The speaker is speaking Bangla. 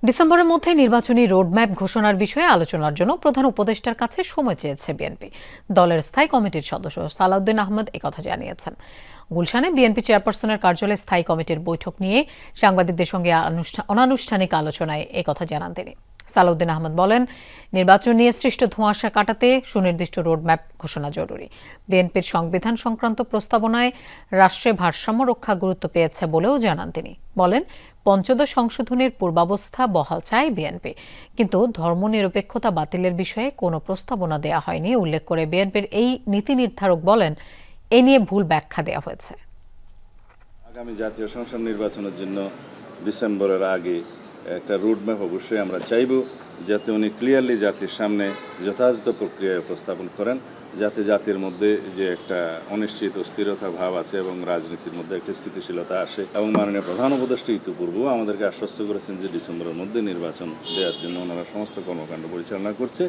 ডিসেম্বরের মধ্যে নির্বাচনী রোডম্যাপ ঘোষণার বিষয়ে আলোচনার জন্য প্রধান উপদেষ্টার কাছে সময় চেয়েছে বিএনপি। দলের স্থায়ী কমিটির সদস্য সালাউদ্দিন আহমেদ একথা জানিয়েছেন। গুলশানে বিএনপি চেয়ারপারসনের কার্যালয়ে স্থায়ী কমিটির বৈঠক নিয়ে সাংবাদিকদের সঙ্গে অনানুষ্ঠানিক আলোচনায় একথা জানান তিনি। সালাউদ্দিন আহমেদ বলেন, নির্বাচন নিয়ে সৃষ্ট ধোঁয়াশা কাটাতে সুনির্দিষ্ট রোডম্যাপ ঘোষণা জরুরি। বিএনপির সংবিধান সংক্রান্ত প্রস্তাবনায় রাষ্ট্রে ভারসাম্য রক্ষা গুরুত্ব পেয়েছে বলেও জানান তিনি। বলেন, পঞ্চদশ সংশোধনের পূর্বাবস্থা বহাল চায় বিএনপি, কিন্তু ধর্মনিরপেক্ষতা বাতিলের বিষয়ে কোনো প্রস্তাবনা দেয়া হয়নি উল্লেখ করে বিএনপির এই নীতি নির্ধারক বলেন, এ নিয়ে ভুল ব্যাখ্যা দেওয়া হয়েছে। আগামী জাতীয় সংসদ নির্বাচনের জন্য ডিসেম্বরের আগে একটা রোডম্যাপ অবশ্যই আমরা চাইব, যাতে উনি ক্লিয়ারলি জাতির সামনে যথাযথ প্রক্রিয়ায় উপস্থাপন করেন, যাতে জাতির মধ্যে যে একটা অনিশ্চিত অস্থিরতা ভাব আছে এবং রাজনীতির মধ্যে একটা স্থিতিশীলতা আসে। এবং মাননীয় প্রধান উপদেষ্টা ইতিপূর্বেও আমাদেরকে আশ্বস্ত করেছেন যে ডিসেম্বরের মধ্যে নির্বাচন দেওয়ার জন্য ওনারা সমস্ত কর্মকাণ্ড পরিচালনা করছে।